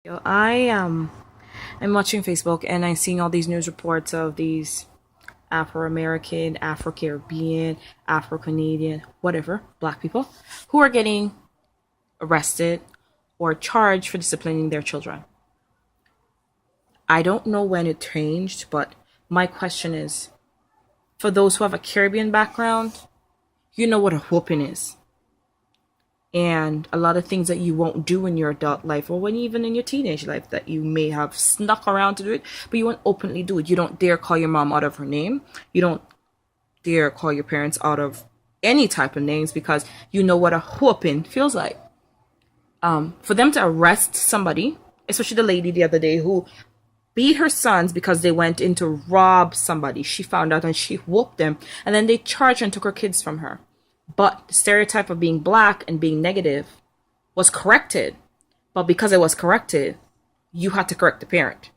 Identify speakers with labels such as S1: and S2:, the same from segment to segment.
S1: I'm watching Facebook and I'm seeing all these news reports of these Afro-American, Afro-Caribbean, Afro-Canadian, whatever, black people who are getting arrested or charged for disciplining their children. I don't know when it changed, but my question is, for those who have a Caribbean background, you know what a whooping is. And a lot of things that you won't do in your adult life or when even in your teenage life that you may have snuck around to do it, but you won't openly do it. You don't dare call your mom out of her name. You don't dare call your parents out of any type of names because you know what a whooping feels like. For them to arrest somebody, especially the lady the other day who beat her sons because they went in to rob somebody. She found out and she whooped them, and then they charged her and took her kids from her. But the stereotype of being black and being negative was corrected. But because it was corrected, you had to correct the parent.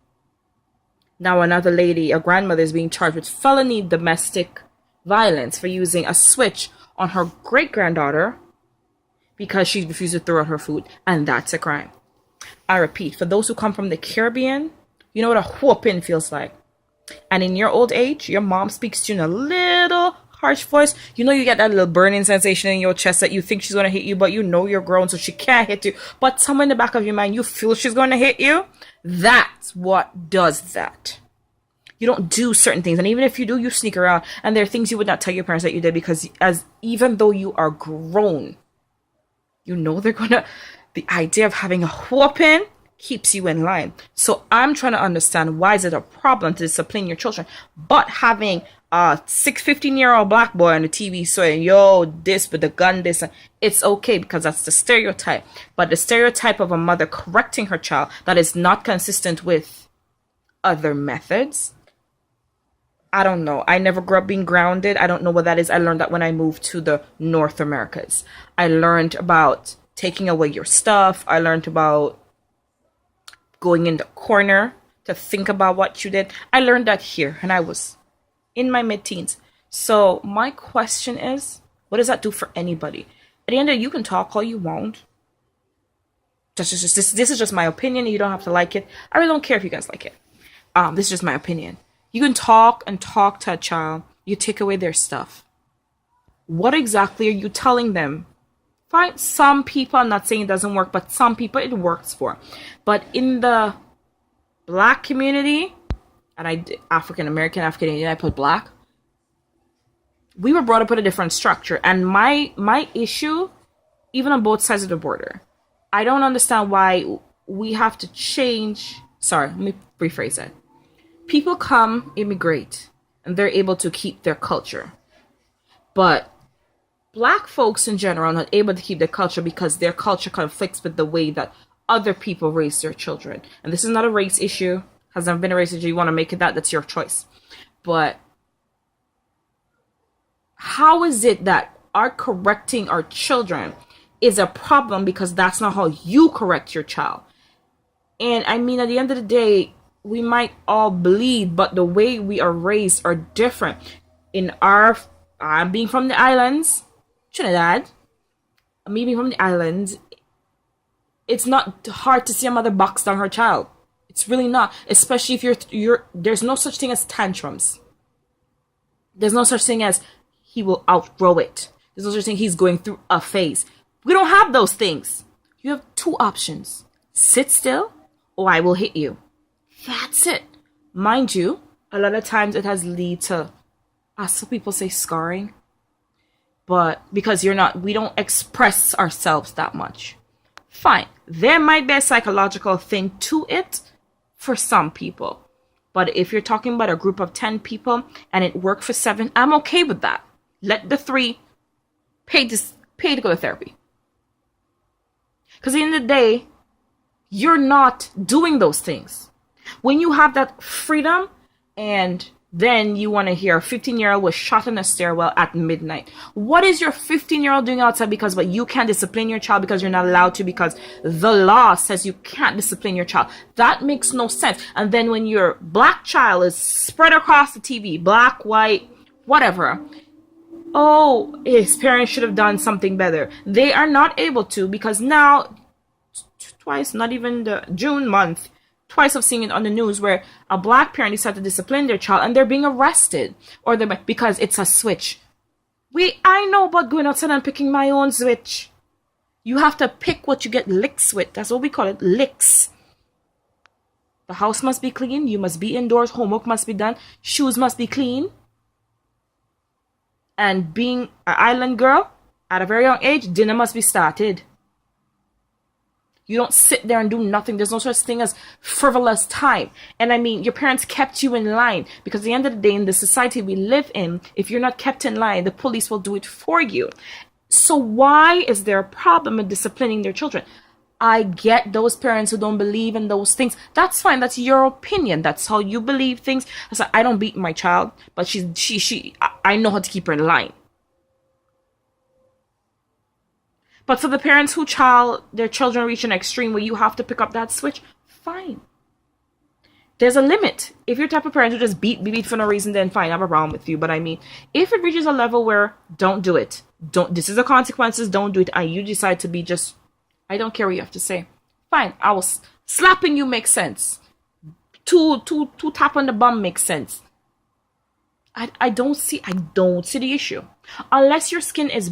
S1: Now another lady, a grandmother, is being charged with felony domestic violence for using a switch on her great-granddaughter because she refused to throw out her food, and that's a crime. I repeat, for those who come from the Caribbean, you know what a whooping feels like. And in your old age, your mom speaks to you in a little harsh voice. You know you get that little burning sensation in your chest that you think she's going to hit you, but you know you're grown, so she can't hit you. But somewhere in the back of your mind, you feel she's going to hit you. That's what does that. You don't do certain things. And even if you do, you sneak around. And there are things you would not tell your parents that you did because even though you are grown, you know they're going to... The idea of having a whooping keeps you in line. So I'm trying to understand, why is it a problem to discipline your children? But having a 15-year-old black boy on the TV saying, yo, this with the gun, this, it's okay because that's the stereotype. But the stereotype of a mother correcting her child that is not consistent with other methods, I don't know. I never grew up being grounded. I don't know what that is. I learned that when I moved to the North Americas. I learned about taking away your stuff. I learned about going in the corner to think about what you did. I learned that here, and I was in my mid-teens. So my question is, what does that do for anybody? At the end of the day, you can talk all you want. This is just my opinion. You don't have to like it. I really don't care if you guys like it. This is just my opinion. You can talk and talk to a child. You take away their stuff. What exactly are you telling them? Fine, some people, I'm not saying it doesn't work, but some people it works for. But in the black community, and African American, African Indian, I put black, we were brought up with a different structure. And my issue, even on both sides of the border, I don't understand why we have to change. Sorry, let me rephrase that. People come, immigrate, and they're able to keep their culture. But black folks in general are not able to keep their culture because their culture conflicts with the way that other people raise their children. And this is not a race issue. Has never been a race issue. You want to make it that's your choice. But how is it that our correcting our children is a problem because that's not how you correct your child? And I mean, at the end of the day, we might all bleed, but the way we are raised are different. I'm being from the islands, Trinidad, me being from the islands, it's not hard to see a mother box down her child. It's really not, especially if you're there's no such thing as tantrums. There's no such thing as he will outgrow it. There's no such thing he's going through a phase. We don't have those things. You have two options. Sit still or I will hit you. That's it. Mind you, a lot of times it has led to, as some people say, scarring. But because we don't express ourselves that much. Fine. There might be a psychological thing to it for some people. But if you're talking about a group of 10 people and it worked for 7, I'm okay with that. Let the 3 pay to go to therapy. Because at the end of the day, you're not doing those things. When you have that freedom and then you want to hear a 15-year-old was shot in a stairwell at midnight. What is your 15-year-old doing outside but you can't discipline your child because you're not allowed to because the law says you can't discipline your child? That makes no sense. And then when your black child is spread across the TV, black, white, whatever, oh, his parents should have done something better. They are not able to because now twice, not even the June month, twice I've seen it on the news where a black parent decided to discipline their child and they're being arrested or they because it's a switch. I know about going outside and picking my own switch. You have to pick what you get licks with. That's what we call it, licks. The house must be clean. You must be indoors. Homework must be done. Shoes must be clean. And being an island girl at a very young age, dinner must be started. You don't sit there and do nothing. There's no such thing as frivolous time. And I mean, your parents kept you in line because at the end of the day, in the society we live in, if you're not kept in line, the police will do it for you. So why is there a problem in disciplining their children? I get those parents who don't believe in those things. That's fine. That's your opinion. That's how you believe things. I don't beat my child, but I know how to keep her in line. But for the parents their children reach an extreme where you have to pick up that switch, fine. There's a limit. If you're the type of parent who just beat for no reason, then fine, I have a problem with you. But I mean, if it reaches a level where don't do it, this is the consequences, don't do it, and you decide to be just, I don't care what you have to say. Fine, slapping you makes sense. Two tap on the bum makes sense. I don't see the issue. Unless your skin is